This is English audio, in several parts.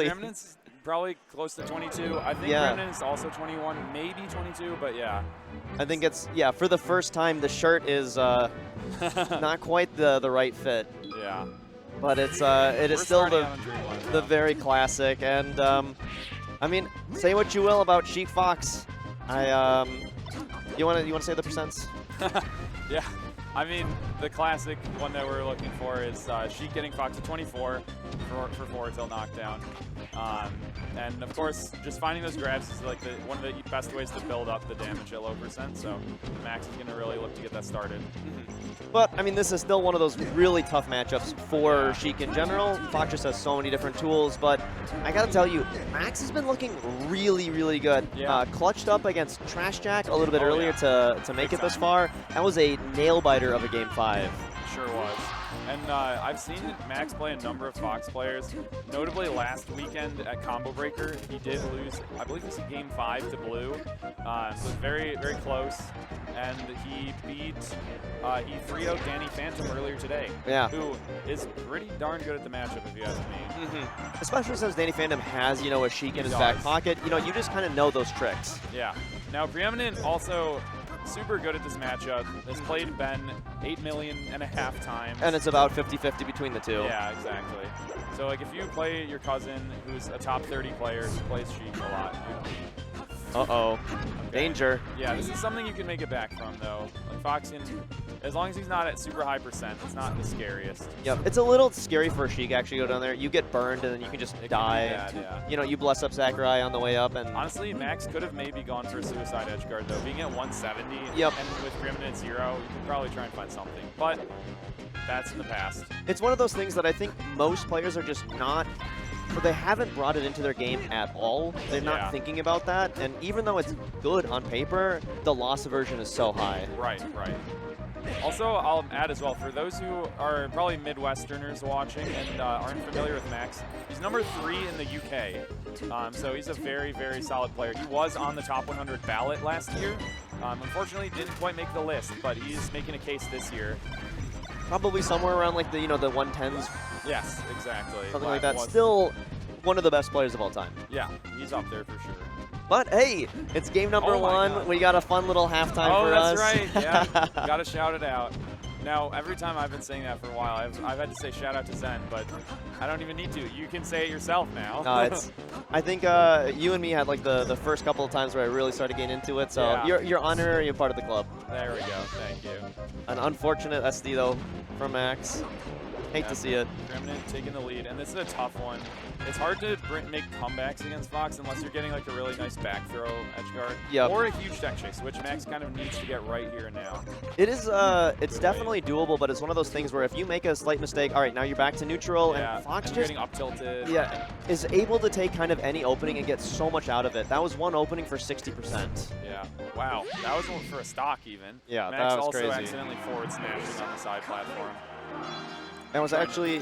Preeminent's probably close to 22. I think Preeminent's also 21, maybe 22, but yeah. I think it's, yeah, for the first time, the shirt is not quite the right fit. Yeah. But it is still the very classic. And, I mean, say what you will about Sheik Fox. You want to say the percents? Yeah. I mean, the classic one that we're looking for is Sheik getting Fox at 24 for 4 till knockdown. And of course, just finding those grabs is like one of the best ways to build up the damage at low percent. So Max is going to really look to get that started. But, I mean, this is still one of those really tough matchups for Sheik in general. Fox just has so many different tools, but I gotta tell you, Max has been looking really, really good. Yeah. Clutched up against Trash Jack a little bit earlier to make it this far. That was a nail-biter of a Game 5. Sure was. And I've seen Max play a number of Fox players. Notably, last weekend at Combo Breaker, he did lose, I believe it was Game 5 to Blue. So it was very, very close. And he beat, he 3-0'd Danny Phantom earlier today. Yeah. Who is pretty darn good at the matchup, if you ask me. Especially since Danny Phantom has, you know, a Sheik in his back pocket. You know, you just kind of know those tricks. Yeah. Now, Preeminent also super good at this matchup. Has played Ben 8.5 million times. And it's about 50-50 between the two. Yeah, exactly. So, like, if you play your cousin, who's a top 30 player, who plays Sheik a lot. Uh-oh. Okay. Danger. Yeah, this is something you can make it back from, though. Like, Fox can, as long as he's not at super high percent, it's not the scariest. Yep, it's a little scary for a Sheik actually go down there. You get burned, and then you can just die. Yeah. You know, you bless up Sakurai on the way up. And honestly, Max could have maybe gone for a suicide edge guard, though. Being at 170 and with Preeminent 0, you can probably try and find something. But that's in the past. It's one of those things that I think most players are just not, or they haven't brought it into their game at all. They're not thinking about that. And even though it's good on paper, the loss aversion is so high. Right. Also, I'll add as well, for those who are probably Midwesterners watching and aren't familiar with Max, he's number 3 in the UK. So he's a very, very solid player. He was on the top 100 ballot last year. Unfortunately, didn't quite make the list, but he's making a case this year. Probably somewhere around like the, you know, the 110s. Yes, exactly. Something like that. Still one of the best players of all time. Yeah, he's up there for sure. But hey, it's game number 1. We got a fun little halftime for us. Oh, that's right. Yeah, gotta shout it out. Now, every time I've been saying that for a while, I've had to say shout out to Zen, but I don't even need to. You can say it yourself now. I think you and me had like the first couple of times where I really started getting into it. So you're honorary part of the club. There we go. Thank you. An unfortunate SD though from Max. Hate to see it. Preeminent taking the lead, and this is a tough one. It's hard to make comebacks against Fox unless you're getting like a really nice back throw edge guard or a huge tech chase, which Max kind of needs to get right here and now. It is, it's definitely doable, but it's one of those things where if you make a slight mistake, all right, now you're back to neutral, and Fox just getting up tilted. Yeah, is able to take kind of any opening and get so much out of it. That was one opening for 60%. Yeah. Wow. That was one for a stock even. Yeah, Max that was also crazy. Accidentally forward smashing on the side platform. I was actually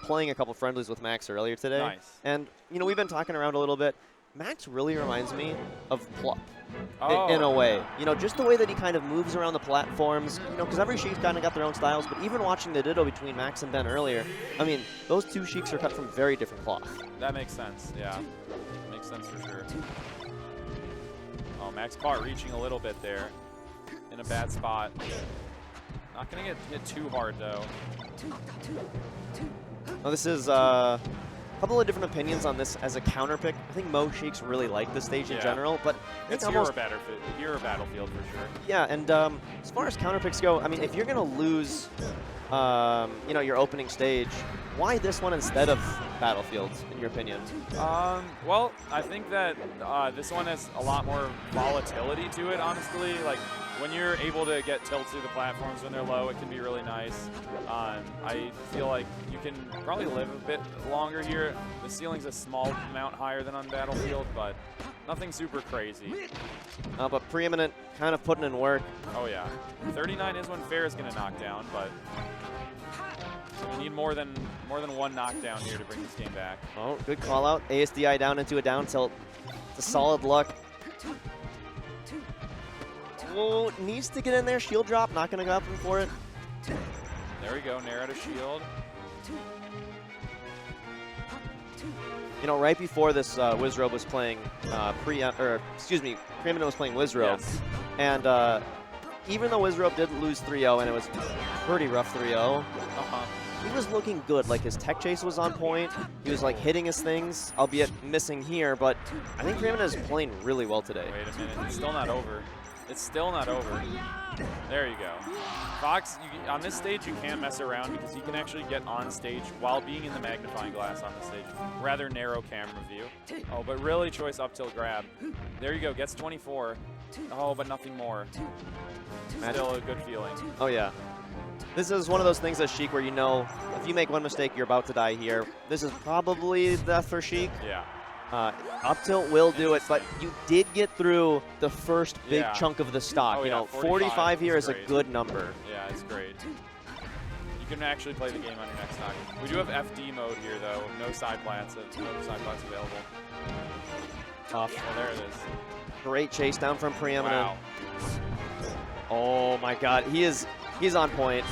playing a couple friendlies with Max earlier today. Nice. And, you know, we've been talking around a little bit. Max really reminds me of Plup in a way. You know, just the way that he kind of moves around the platforms, you know, because every Sheik's kind of got their own styles, but even watching the ditto between Max and Ben earlier, I mean, those two Sheiks are cut from very different cloth. That makes sense, yeah. Makes sense for sure. Oh, Max caught reaching a little bit there in a bad spot. Not going to get hit too hard, though. Well, this is a couple of different opinions on this as a counter pick. I think most Sheiks really like this stage in general, but it's hero battlefield for sure. Yeah, and as far as counter picks go, I mean, if you're going to lose, you know, your opening stage, why this one instead of Battlefield, in your opinion? Well, I think that this one has a lot more volatility to it, honestly. Like, when you're able to get tilt to the platforms when they're low, it can be really nice. I feel like you can probably live a bit longer here. The ceiling's a small amount higher than on Battlefield, but nothing super crazy. But Preeminent kind of putting in work. Oh, yeah. 39 is when Fair is going to knock down, but we need more than one knockdown here to bring this game back. Oh, good call out. ASDI down into a down tilt. It's a solid luck. Oh, needs to get in there. Shield drop. Not going to go up for it. There we go. Nair out of shield. You know, right before this, Wizrobe was playing Preeminent was playing Wizrobe, Yes. and even though Wizrobe did lose 3-0 and it was pretty rough 3-0, he was looking good. Like, his tech chase was on point. He was like hitting his things, albeit missing here, but I think Preeminent is playing really well today. Wait a minute, it's still not over. It's still not over. There you go. Fox, on this stage, you can't mess around because you can actually get on stage while being in the magnifying glass on the stage. Rather narrow camera view. Oh, but really choice up tilt grab. There you go, gets 24. Oh, but nothing more. Still a good feeling. Oh, yeah. This is one of those things as Sheik where you know if you make one mistake, you're about to die here. This is probably death for Sheik. Yeah. Up tilt will do it, but you did get through the first big chunk of the stock. Oh, you yeah, know, 45 here is a great. good number. Yeah, it's great. You can actually play the game on your next stock. We do have FD mode here, though. No side plats. No side plats available. Tough. Oh, there it is. Great chase down from Preeminent. Wow. Oh my God, he's on point.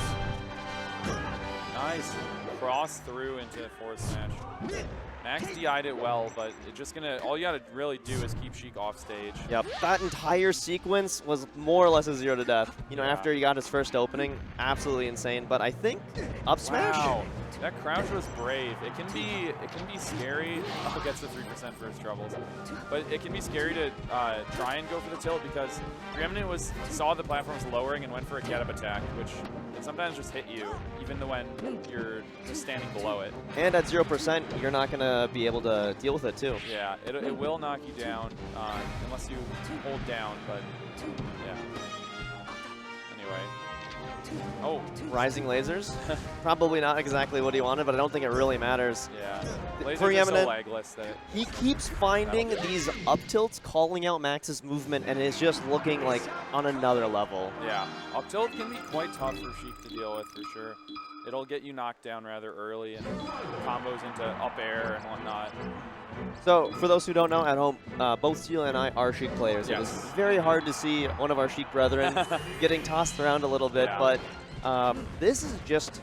Nice. Cross through into forward smash. Max DI'd it well, but it just gonna, all you gotta really do is keep Sheik off stage. Yep, that entire sequence was more or less a 0 to death. You know, Yeah. after he got his first opening, absolutely insane. But I think up smash. Wow. That crouch was brave. It can be scary. Oh, gets the 3% for his troubles. But it can be scary to try and go for the tilt because Preeminent saw the platform was lowering and went for a get up attack, which can sometimes just hit you, even when you're just standing below it. And at 0%, you're not going to be able to deal with it too. Yeah, it will knock you down unless you hold down, but yeah. Anyway. Oh. Rising lasers? Probably not exactly what he wanted, but I don't think it really matters. Yeah. Lasers Preeminent, are so legless that he keeps finding these up tilts, calling out Max's movement, and it's just looking like on another level. yeah. Up tilt can be quite tough for Sheik to deal with for sure. It'll get you knocked down rather early and combos into up air and whatnot. So, for those who don't know at home, both Sheila and I are Sheik players. Yes. It is very hard to see one of our Sheik brethren getting tossed around a little bit, Yeah. but this is just,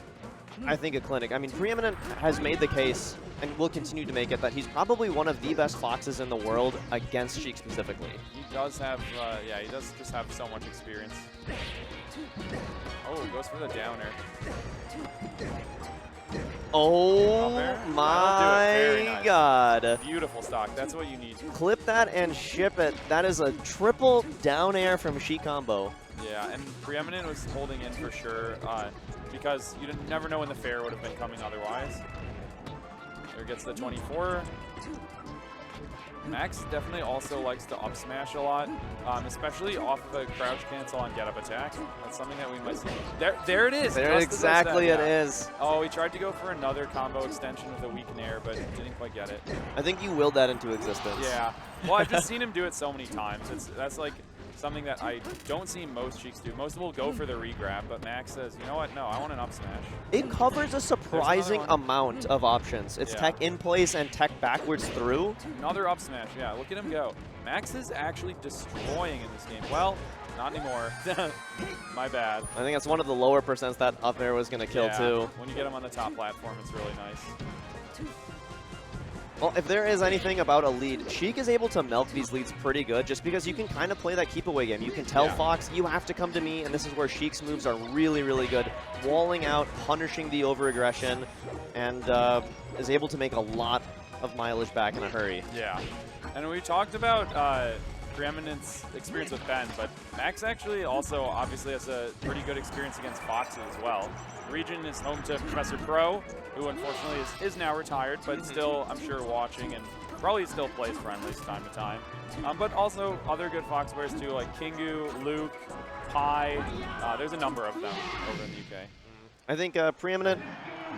I think, a clinic. I mean, Preeminent has made the case, and will continue to make it, that he's probably one of the best Foxes in the world against Sheik specifically. He does have, yeah, he does just have so much experience. Oh, goes for the downer. Oh That'll my do it. Very nice. God. Beautiful stock. That's what you need. Clip that and ship it. That is a triple down air from Sheik combo. Yeah, and Preeminent was holding in for sure because you never know when the fair would have been coming otherwise. There gets the 24. Max definitely also likes to up smash a lot, especially off of a crouch cancel on get up attack. That's something that we might see. There it is. There just exactly as it that, is. Oh, he tried to go for another combo extension with a weak nair, but didn't quite get it. I think you willed that into existence. Yeah. Well, I've just seen him do it so many times. That's like something that I don't see most Sheiks do. Most will go for the regrab, but Max says, you know what? No, I want an up smash. It covers a surprising amount of options. It's Yeah. tech in place and tech backwards through. Another up smash. Yeah, look at him go. Max is actually destroying in this game. Well, not anymore. My bad. I think that's one of the lower percents that up air was going to kill Yeah, too. when you get him on the top platform, it's really nice. Well, if there is anything about a lead, Sheik is able to milk these leads pretty good just because you can kind of play that keep away game. You can tell Yeah. Fox, you have to come to me, and this is where Sheik's moves are really, really good. Walling out, punishing the over-aggression, and is able to make a lot of mileage back in a hurry. Yeah. And we talked about Preeminent's experience with Ben, but Max actually also obviously has a pretty good experience against Foxes as well. The region is home to Professor Pro, who unfortunately is now retired, but still, I'm sure, watching and probably still plays friendlies time to time. But also other good Fox players too, like Kingu, Luke, Pi. There's a number of them over in the UK. I think Preeminent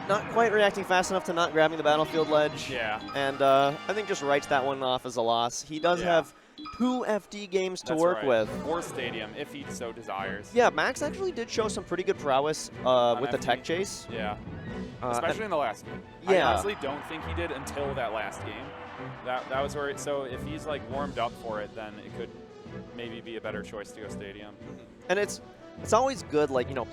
not quite reacting fast enough to not grabbing the battlefield ledge. Yeah. And I think just writes that one off as a loss. He does have 2 FD games to work with. Or Stadium, if he so desires. Yeah, Max actually did show some pretty good prowess with the tech chase. Yeah. Especially in the last game. Yeah. I honestly don't think he did until that last game. That was where, so if he's like warmed up for it, then it could maybe be a better choice to go Stadium. And it's it's always good, like, you know,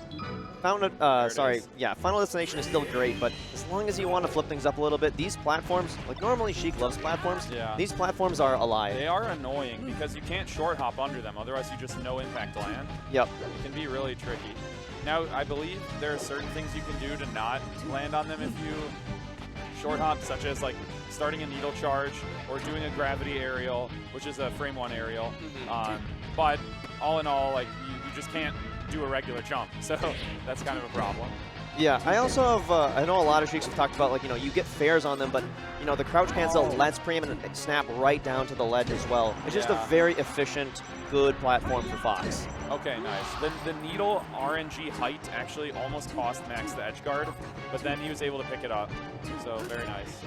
Final Destination is still great, but as long as you want to flip things up a little bit, these platforms, like normally Sheik loves platforms, these platforms are alive. They are annoying because you can't short hop under them, otherwise you just no impact land. Yep. It can be really tricky. Now, I believe there are certain things you can do to not land on them if you short hop, such as like starting a needle charge or doing a gravity aerial, which is a frame 1 aerial. But all in all, like you just can't do a regular jump, so that's kind of a problem. Yeah, I also have, I know a lot of Sheiks have talked about, like, you know, you get fares on them, but, you know, the crouch cancel lets Preeminent snap right down to the ledge as well. It's just a very efficient, good platform for Fox. Okay, nice. The needle RNG height actually almost cost Max the edge guard, but then he was able to pick it up, so very nice.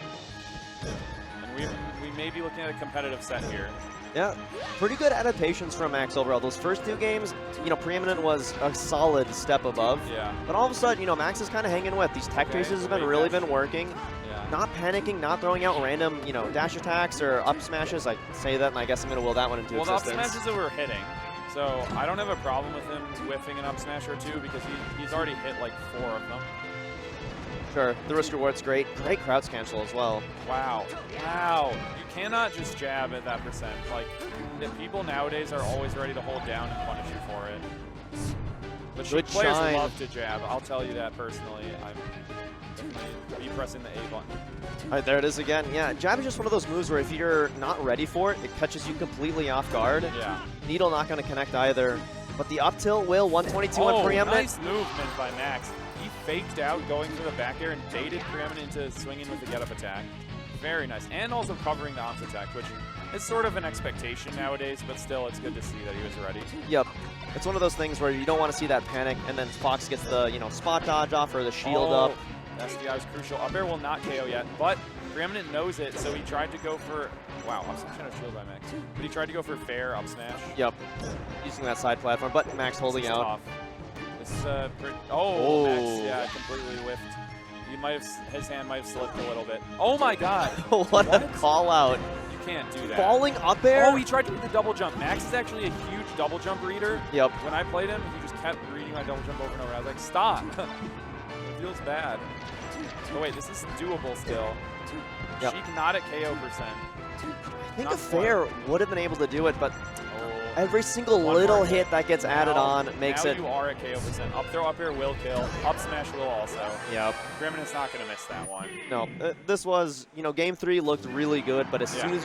And we may be looking at a competitive set here. Yeah, pretty good adaptations from Max overall. Those first 2 games, you know, Preeminent was a solid step above. Yeah. But all of a sudden, you know, Max is kind of hanging with. These tech chases have really been working. Yeah. Not panicking, not throwing out random, you know, dash attacks or up smashes. I say that, and I guess I'm going to will that one into existence. Well, the up smashes that we're hitting. So I don't have a problem with him whiffing an up smash or 2 because he's already hit like 4 of them. Sure, the risk reward's great. Great crouch cancel as well. Wow. Wow. You cannot just jab at that percent. Like, the people nowadays are always ready to hold down and punish you for it. But Sheik players love to jab. I'll tell you that personally. I'm definitely pressing the A button. All right, there it is again. Yeah, jab is just one of those moves where if you're not ready for it, it catches you completely off guard. Yeah. Needle not going to connect either. But the up tilt will 122 on Preeminent. Nice movement by Max. He faked out going for the back air and baited Preeminent into swinging with the get-up attack. Very nice. And also covering the arms attack, which is sort of an expectation nowadays, but still it's good to see that he was ready. Yep. It's one of those things where you don't want to see that panic, and then Fox gets the, you know, spot dodge off or the shield up. SDI was crucial. Up air will not KO yet, but Preeminent knows it, so he tried to go for, wow, up smash and a shield by Max. But he tried to go for fair up smash. Yep. Using that side platform, but Max holding out. Tough. This is a pretty, Max, yeah, completely whiffed. He might have, his hand might have slipped a little bit. Oh my god. What a call out. You can't do that. Falling up air? Oh, he tried to do the double jump. Max is actually a huge double jump reader. Yep. When I played him, he just kept reading my double jump over and over. I was like, stop. It feels bad. Oh wait, this is doable still. Yep. Sheik not at KO percent. I think a fair would have been able to do it, but every single little hit that gets added on makes it. Now you are at KO percent. Up throw up air will kill. Up smash will also. Yep. Preeminent's not going to miss that one. No, this was, you know, game 3 looked really good, but as soon as